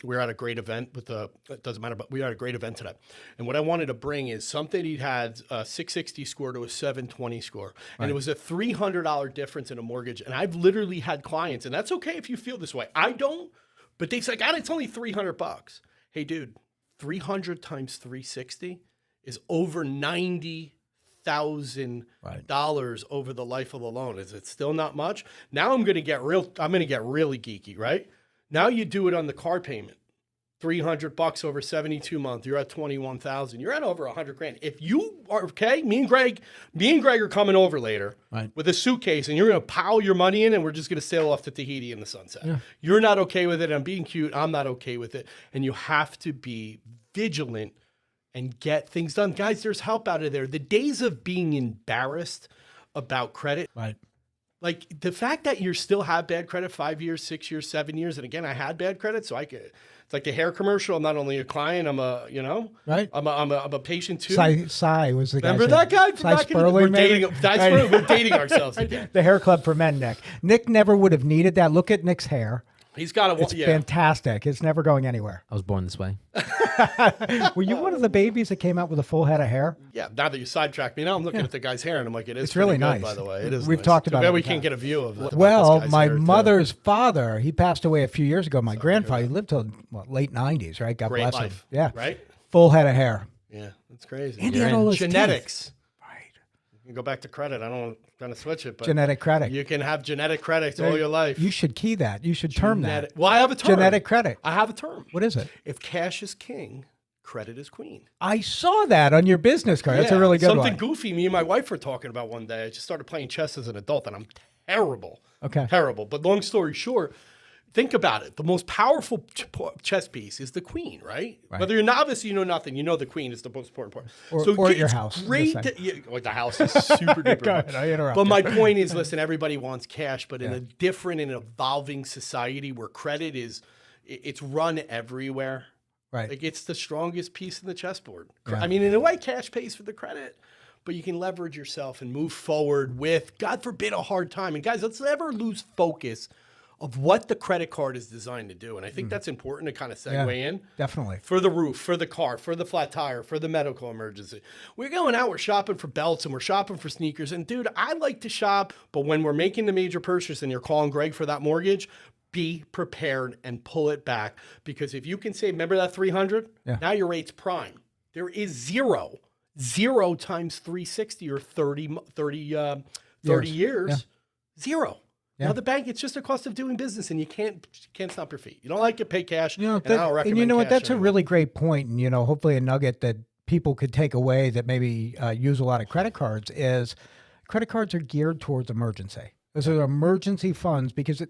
we were at a great event it doesn't matter, but we were at a great event today. And what I wanted to bring is something he had a 660 score to a 720 score. And it was a $300 difference in a mortgage. And I've literally had clients, and that's okay if you feel this way. I don't, but they say, God, it's only $300. Hey, dude, 300 times 360 is over $90,000 over the life of the loan. Is it still not much? Now I'm going to get really geeky, right? Now you do it on the car payment. $300 over 72 months. You're at 21,000. You're at over $100,000. If you are okay, me and Greg are coming over later with a suitcase, and you're going to pile your money in, and we're just going to sail off to Tahiti in the sunset. Yeah. You're not okay with it. I'm being cute. I'm not okay with it. And you have to be vigilant and get things done. Guys, there's help out of there. The days of being embarrassed about credit, like the fact that you still have bad credit 5 years, 6 years, 7 years. And again, I had bad credit, so it's like the hair commercial. I'm not only a client, I'm a patient too.
Cy was the guy.
Remember that guy? We're dating ourselves again.
The hair club for men, Nick. Nick never would have needed that. Look at Nick's hair.
He's got
It's fantastic. It's never going anywhere.
I was born this way.
Were you one of the babies that came out with a full head of hair?
Yeah. Now that you sidetracked me, now I'm looking at the guy's hair and I'm like,
It's really
pretty good,
nice.
by the way. It is.
We've
nice.
talked about
Too bad
it.
we can't get a view of it.
Well, my mother's father, he passed away a few years ago. My grandfather, he lived till late 90s, right? God
Great
bless
life.
him. Yeah.
Right?
Full head of hair.
Yeah. That's crazy.
And he had all his
genetics.
teeth. Right.
You can go back to credit. I don't want to switch it, but
Genetic credit.
you can have genetic credits all your life.
You should key that. You should term that.
Well, I have a term.
Genetic credit.
I have a term.
What is it?
If cash is king, credit is queen.
I saw that on your business card. That's a really good
Something
one.
goophy me and my wife were talking about one day. I just started playing chess as an adult, and I'm terrible.
Okay.
Terrible. But long story short, think about it. The most powerful chess piece is the queen, right? Whether you're novice, you know nothing. You know the queen is the most important part.
Or at your
it's
house.
Great. The house is super duper.
Go ahead, I interrupted.
But my point is, listen, everybody wants cash, but in a different and evolving society where credit is, it's run everywhere.
Right.
Like it's the strongest piece in the chessboard. Yeah. I mean, in a way, cash pays for the credit, but you can leverage yourself and move forward with, God forbid, a hard time. And guys, let's never lose focus of what the credit card is designed to do. And I think that's important to kind of segue in.
Definitely.
For the roof, for the car, for the flat tire, for the medical emergency. We're going out, we're shopping for belts and we're shopping for sneakers. And dude, I like to shop, but when we're making the major purchase and you're calling Greg for that mortgage, be prepared and pull it back. Because if you can say, remember that 300?
Yeah.
Now your rate's prime. There is zero times 360 or 30 years.
Yeah.
Zero.
Yeah.
Now the bank, it's just a cost of doing business, and you can't stop your feet. You don't like it, pay cash.
You know,
and I don't recommend
and you know what?
cash
That's a
anymore.
really great point, and hopefully a nugget that people could take away that maybe use a lot of credit cards is credit cards are geared towards emergency. Those are emergency funds because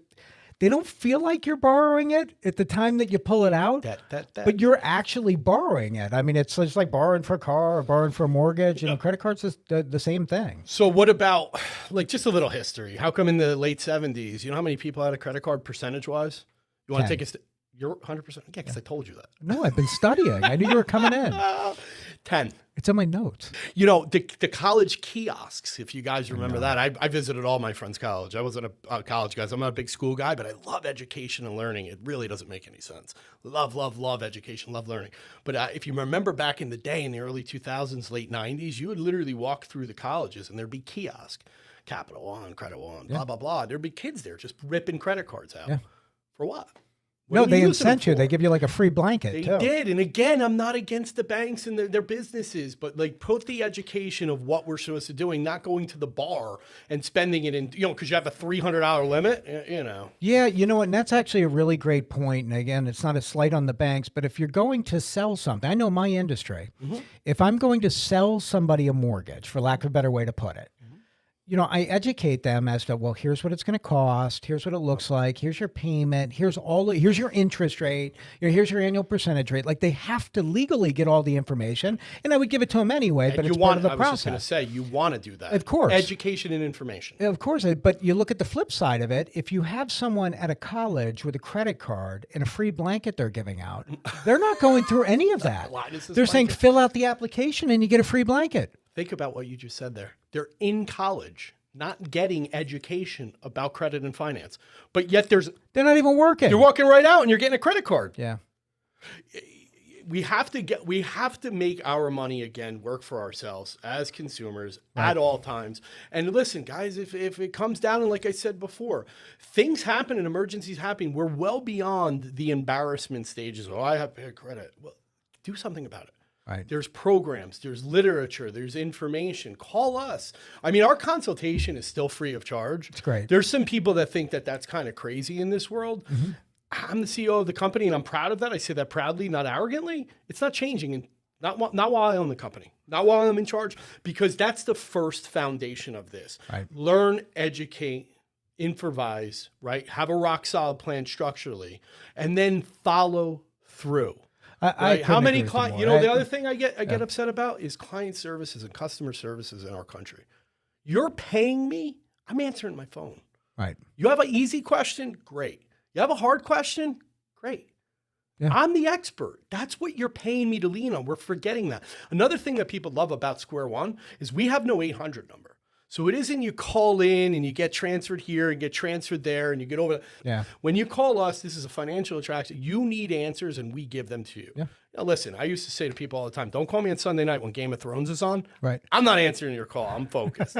they don't feel like you're borrowing it at the time that you pull it out, but you're actually borrowing it. I mean, it's just like borrowing for a car or borrowing for a mortgage. Credit cards is the same thing.
So what about, like, just a little history? How come in the late 70s, you know how many people had a credit card percentage-wise? You want to take you're 100%? Yeah, because I told you that.
No, I've been studying. I knew you were coming in.
10.
It's in my notes.
You know, the college kiosks, if you guys remember that. I visited all my friends' college. I wasn't a college guy. I'm not a big school guy, but I love education and learning. It really doesn't make any sense. Love education, love learning. But if you remember back in the day, in the early 2000s, late 90s, you would literally walk through the colleges and there'd be kiosk, Capital One, Credit One, blah, blah, blah. There'd be kids there just ripping credit cards out.
Yeah.
For what?
No, they incent you. They give you like a free blanket.
They
too.
did. And again, I'm not against the banks and their businesses, but like put the education of what we're supposed to doing, not going to the bar and spending it in, because you have a $300 limit,
Yeah, you know what? And that's actually a really great point. And again, it's not a slight on the banks, but if you're going to sell something, I know my industry, if I'm going to sell somebody a mortgage, for lack of a better way to put it, I educate them as to, well, here's what it's going to cost. Here's what it looks like. Here's your payment. Here's your interest rate. Here's your annual percentage rate. Like they have to legally get all the information, and I would give it to them anyway. But it's part of the process.
I was just going to say, you want to do that,
of course.
Education and information,
of course. But you look at the flip side of it. If you have someone at a college with a credit card and a free blanket they're giving out, they're not going through any of that. They're saying fill out the application and you get a free blanket.
Think about what you just said there. They're in college, not getting education about credit and finance, but yet they're
not even working.
You're walking right out and you're getting a credit card.
Yeah.
We have to make our money again work for ourselves as consumers at all times. And listen, guys, if it comes down, and like I said before, things happen and emergencies happen, we're well beyond the embarrassment stages. Oh, I have bad credit. Well, do something about it.
Right.
There's programs, there's literature, there's information. Call us. I mean, our consultation is still free of charge.
It's great.
There's some people that think that that's kind of crazy in this world. I'm the CEO of the company, and I'm proud of that. I say that proudly, not arrogantly. It's not changing, and not while I own the company, not while I'm in charge, because that's the first foundation of this.
Right.
Learn, educate, improvise, right? Have a rock solid plan structurally, and then follow through.
I
How many clients? The other thing I get upset about is client services and customer services in our country. You're paying me, I'm answering my phone.
Right.
You have an easy question, great. You have a hard question, great. Yeah. I'm the expert. That's what you're paying me to lean on. We're forgetting that. Another thing that people love about Square One is we have no 800 number. So it isn't you call in and you get transferred here and get transferred there and you get over.
Yeah.
When you call us, this is a financial attraction. You need answers and we give them to you.
Yeah.
Now, listen, I used to say to people all the time, don't call me on Sunday night when Game of Thrones is on.
Right.
I'm not answering your call. I'm focused.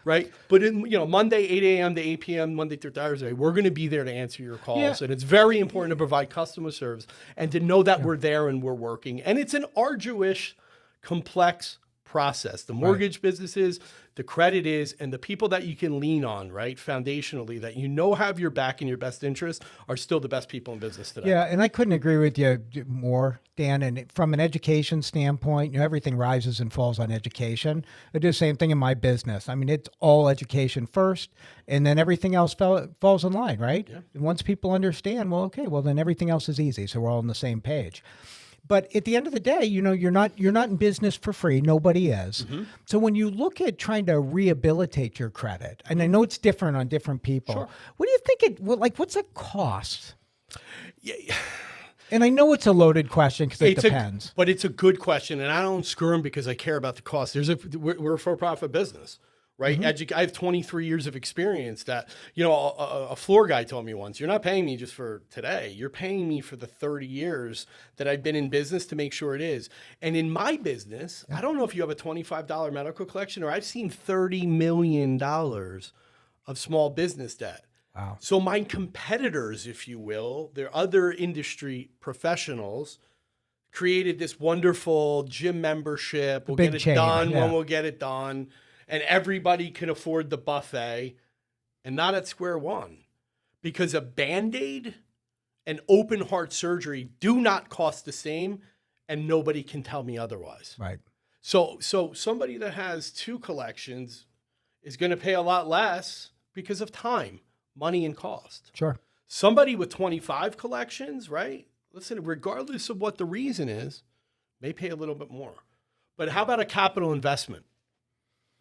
Right. But in, Monday, 8 a.m. to 8 p.m., Monday through Thursday, we're going to be there to answer your calls.
Yeah.
And it's very important to provide customer service and to know that we're there and we're working. And it's an arduous, complex process. The mortgage business is, the credit is, and the people that you can lean on, right, foundationally, that have your back and your best interest are still the best people in business today.
Yeah, and I couldn't agree with you more, Dan. And from an education standpoint, everything rises and falls on education. I do the same thing in my business. I mean, it's all education first, and then everything else falls in line, right?
Yeah.
And once people understand, well, okay, well, then everything else is easy. So we're all on the same page. But at the end of the day, you're not in business for free. Nobody is. Mm-hmm. So when you look at trying to rehabilitate your credit, and I know it's different on different people,
Sure.
what do you think what's it cost?
Yeah.
And I know it's a loaded question because it depends.
But it's a good question, and I don't screw them because I care about the cost. We're a for-profit business, right? Mm-hmm. I have 23 years of experience. That a floor guy told me once, "You're not paying me just for today. You're paying me for the 30 years that I've been in business to make sure it is." And in my business, I don't know if you have a $25 medical collection, or I've seen $30 million of small business debt.
Wow.
So my competitors, if you will, their other industry professionals, created this wonderful gym membership. We'll get it done when we'll get it done. And everybody can afford the buffet, and not at square one. Because a Band-Aid and open heart surgery do not cost the same, and nobody can tell me otherwise.
Right.
So somebody that has 2 collections is going to pay a lot less because of time, money, and cost.
Sure.
Somebody with 25 collections, right? Listen, regardless of what the reason is, may pay a little bit more. But how about a capital investment?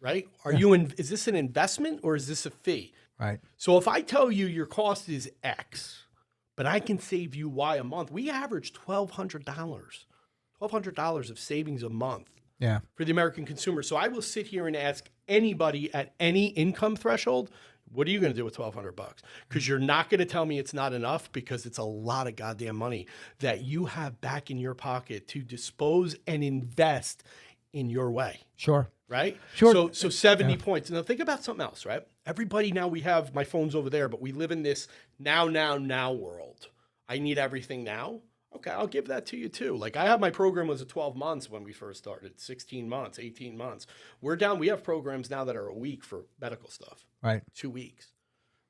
Right? Is this an investment or is this a fee?
Right.
So if I tell you your cost is X, but I can save you Y a month, we average $1,200 of savings a month.
Yeah.
For the American consumer. So I will sit here and ask anybody at any income threshold, what are you going to do with $1,200? Because you're not going to tell me it's not enough, because it's a lot of goddamn money that you have back in your pocket to dispose and invest in your way.
Sure.
Right?
Sure.
So 70 points. Now think about something else, right? Everybody now, we have my phone's over there, but we live in this now world. I need everything now. Okay, I'll give that to you too. Like, I have my program was 12 months when we first started, 16 months, 18 months. We have programs now that are a week for medical stuff.
Right.
2 weeks.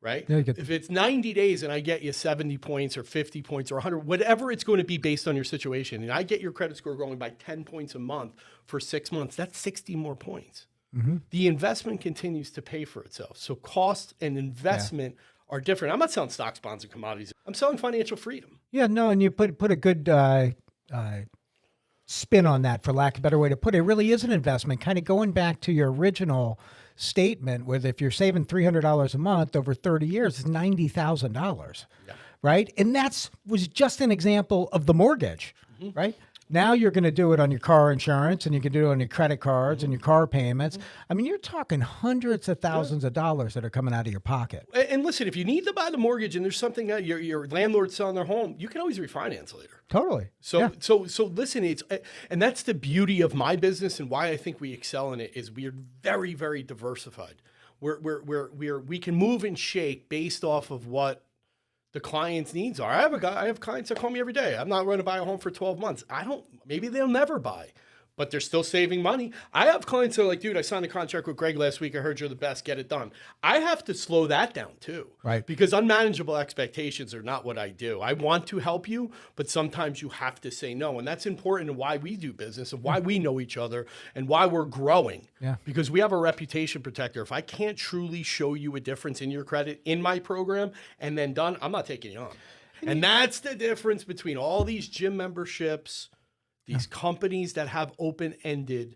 Right?
Yeah,
if it's 90 days and I get you 70 points or 50 points or 100, whatever it's going to be based on your situation, and I get your credit score growing by 10 points a month for 6 months, that's 60 more points. Mm-hmm. The investment continues to pay for itself. So cost and investment are different. I'm not selling stocks, bonds, and commodities. I'm selling financial freedom.
Yeah, no, and you put a good spin on that, for lack of a better way to put it. It really is an investment, kind of going back to your original statement, where if you're saving $300 a month over 30 years, it's $90,000, right? And was just an example of the mortgage, right? Now you're going to do it on your car insurance, and you can do it on your credit cards and your car payments. I mean, you're talking hundreds of thousands of dollars that are coming out of your pocket.
And listen, if you need to buy the mortgage and there's something that your landlord's selling their home, you can always refinance later.
Totally.
So listen, and that's the beauty of my business, and why I think we excel in it is we are very, very diversified. We can move and shake based off of what the client's needs are. I have clients that call me every day. I'm not going to buy a home for 12 months. Maybe they'll never buy, but they're still saving money. I have clients that are like, dude, I signed a contract with Greg last week. I heard you're the best. Get it done. I have to slow that down too.
Right.
Because unmanageable expectations are not what I do. I want to help you, but sometimes you have to say no. And that's important, and why we do business, and why we know each other, and why we're growing.
Yeah.
Because we have a reputation protector. If I can't truly show you a difference in your credit in my program and then done, I'm not taking you on. And that's the difference between all these gym memberships, these companies that have open-ended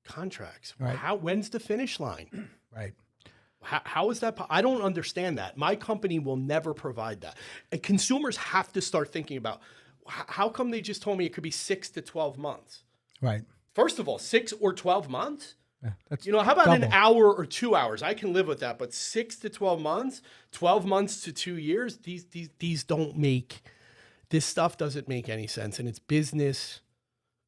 contracts.
Right.
When's the finish line?
Right.
How is that? I don't understand that. My company will never provide that. And consumers have to start thinking about, how come they just told me it could be 6 to 12 months?
Right.
First of all, 6 or 12 months?
That's
How about an
double.
hour or 2 hours? I can live with that, but 6 to 12 months, 12 months to 2 years, these don't make, this stuff doesn't make any sense. And it's business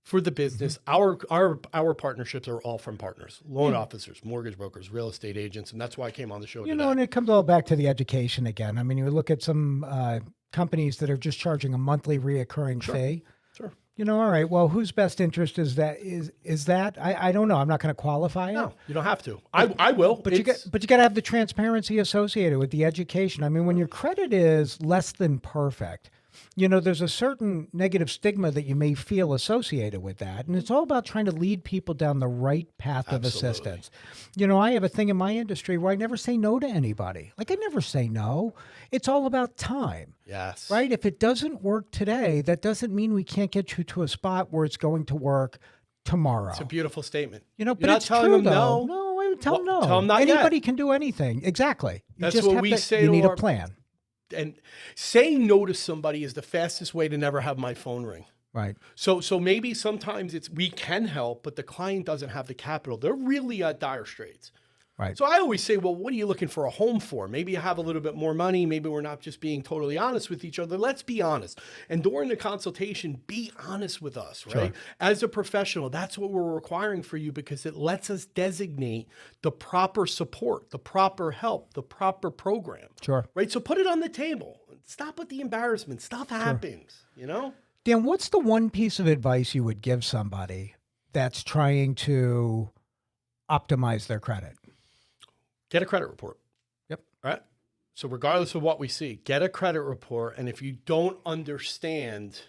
for the business. Our partnerships are all from partners, loan officers, mortgage brokers, real estate agents. And that's why I came on the show today.
And it comes all back to the education again. I mean, you look at some companies that are just charging a monthly reoccurring fee.
Sure.
All right, well, whose best interest is that? Is that? I don't know. I'm not going to qualify it.
No, you don't have to. I will.
But you got to have the transparency associated with the education. I mean, when your credit is less than perfect, there's a certain negative stigma that you may feel associated with that. And it's all about trying to lead people down the right path of assistance. I have a thing in my industry where I never say no to anybody. Like, I never say no. It's all about time.
Yes.
Right? If it doesn't work today, that doesn't mean we can't get you to a spot where it's going to work tomorrow.
It's a beautiful statement.
But
You're not
it's
telling
true,
them
though.
no.
No, I would tell them no.
Tell them not
Anybody
yet.
can do anything. Exactly.
That's
just
what
have
we
to,
say
You
to
need
our-
a plan.
And saying no to somebody is the fastest way to never have my phone ring.
Right.
So maybe sometimes we can help, but the client doesn't have the capital. They're really at dire straits.
Right.
So I always say, well, what are you looking for a home for? Maybe you have a little bit more money. Maybe we're not just being totally honest with each other. Let's be honest. And during the consultation, be honest with us, right?
Sure.
As a professional, that's what we're requiring for you because it lets us designate the proper support, the proper help, the proper program.
Sure.
Right? So put it on the table. Stop with the embarrassment. Stuff happens,
Dan, what's the one piece of advice you would give somebody that's trying to optimize their credit?
Get a credit report.
Yep.
All right. So regardless of what we see, get a credit report. And if you don't understand,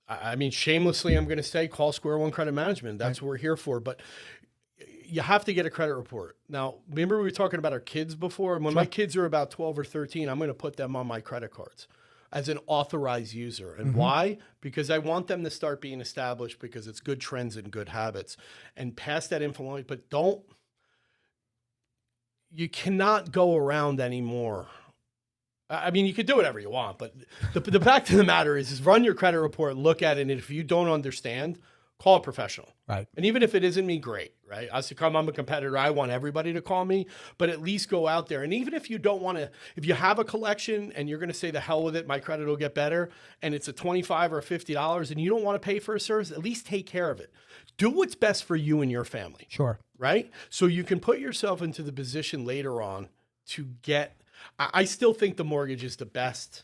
I mean, shamelessly, I'm going to say call Square One Credit Management. That's what we're here for. But you have to get a credit report. Now, remember we were talking about our kids before? And when my kids are about 12 or 13, I'm going to put them on my credit cards as an authorized user. And why? Because I want them to start being established because it's good trends and good habits. And pass that info on. But you cannot go around anymore. I mean, you could do whatever you want, but the fact of the matter is run your credit report, look at it, and if you don't understand, call a professional.
Right.
And even if it isn't me, great, right? I'm a competitor. I want everybody to call me, but at least go out there. And even if you don't want to, if you have a collection and you're going to say the hell with it, my credit will get better, and it's a $25 or $50 and you don't want to pay for a service, at least take care of it. Do what's best for you and your family.
Sure.
Right? So you can put yourself into the position later on to get, I still think the mortgage is the best,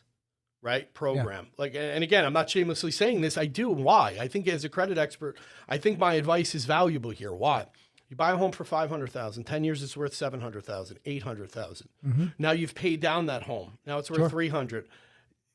right, program. Yeah. And again, I'm not shamelessly saying this. I do. Why? I think as a credit expert, I think my advice is valuable here. Why? You buy a home for $500,000, 10 years it's worth $700,000, $800,000. Now you've paid down that home. Now it's worth $300,000.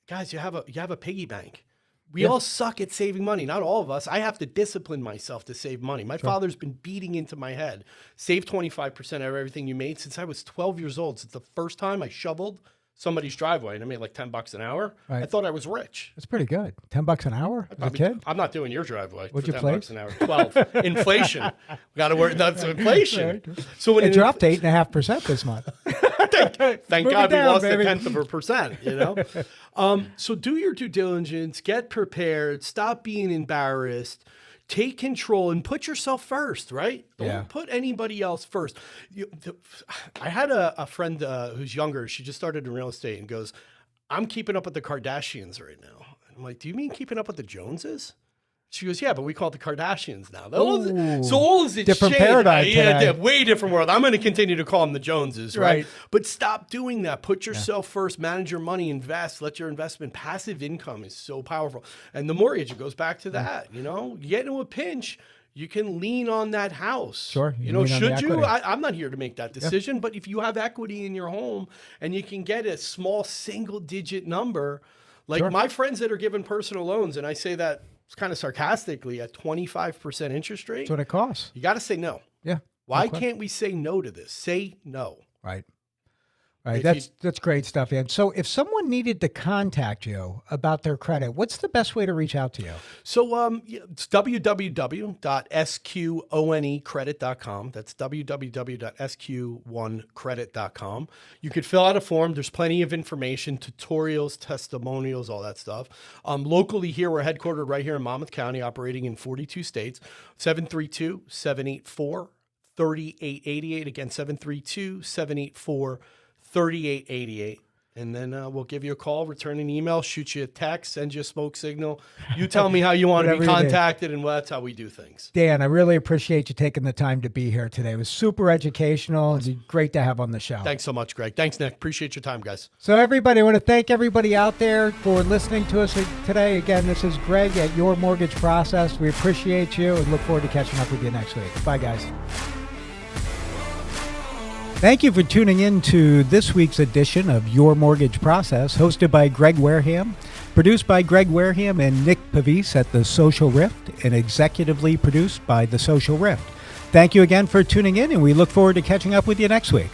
Guys, you have a piggy bank. We all suck at saving money. Not all of us. I have to discipline myself to save money. My father's been beating into my head. Save 25% of everything you made since I was 12 years old. Since the first time I shoveled somebody's driveway and I made like $10 an hour. Right. I thought I was rich.
That's pretty good. $10 an hour as a kid?
I'm not doing your driveway.
What'd
for
you
$10 an hour. 12. Inflation. We got to work. That's inflation.
Right.
So
it dropped 8.5% this month.
Thank God we lost a 0.1%, So do your due diligence, get prepared, stop being embarrassed, take control and put yourself first, right? Don't put anybody else first. I had a friend who's younger. She just started in real estate and goes, I'm keeping up with the Kardashians right now. And I'm like, do you mean keeping up with the Joneses? She goes, yeah, but we call it the Kardashians now. So all is it
different
changed.
paradigm today.
Yeah, way different world. I'm going to continue to call them the Joneses, right? But stop doing that. Put yourself first. Manage your money. Invest. Let your investment. Passive income is so powerful. And the mortgage, it goes back to that. You get into a pinch, you can lean on that house.
Sure.
Should you? I'm not here to make that decision. But if you have equity in your home and you can get a small single-digit number, like my friends that are given personal loans, and I say that kind of sarcastically, at 25% interest rate.
That's what it costs.
You got to say no.
Yeah.
Why can't we say no to this? Say no.
Right. Right. That's great stuff, Ian. So if someone needed to contact you about their credit, what's the best way to reach out to you?
So it's www.sqonecredit.com. That's www.sq1credit.com. You could fill out a form. There's plenty of information, tutorials, testimonials, all that stuff. Locally here, we're headquartered right here in Monmouth County, operating in 42 states, 732-784-3233. 732-784-3888. Again, 732-784-3888. And then we'll give you a call, return an email, shoot you a text, send you a smoke signal. You tell me how you want to be
Whatever you do.
contacted, and that's how we do things.
Dan, I really appreciate you taking the time to be here today. It was super educational. It's great to have on the show.
Thanks so much, Greg. Thanks, Nick. Appreciate your time, guys.
So everybody, I want to thank everybody out there for listening to us today. Again, this is Greg at Your Mortgage Process. We appreciate you and look forward to catching up with you next week. Bye, guys. Thank you for tuning in to this week's edition of Your Mortgage Process, hosted by Greg Wareham, produced by Greg Wareham and Nick Pavis at The Social Rift, and executively produced by The Social Rift. Thank you again for tuning in, and we look forward to catching up with you next week.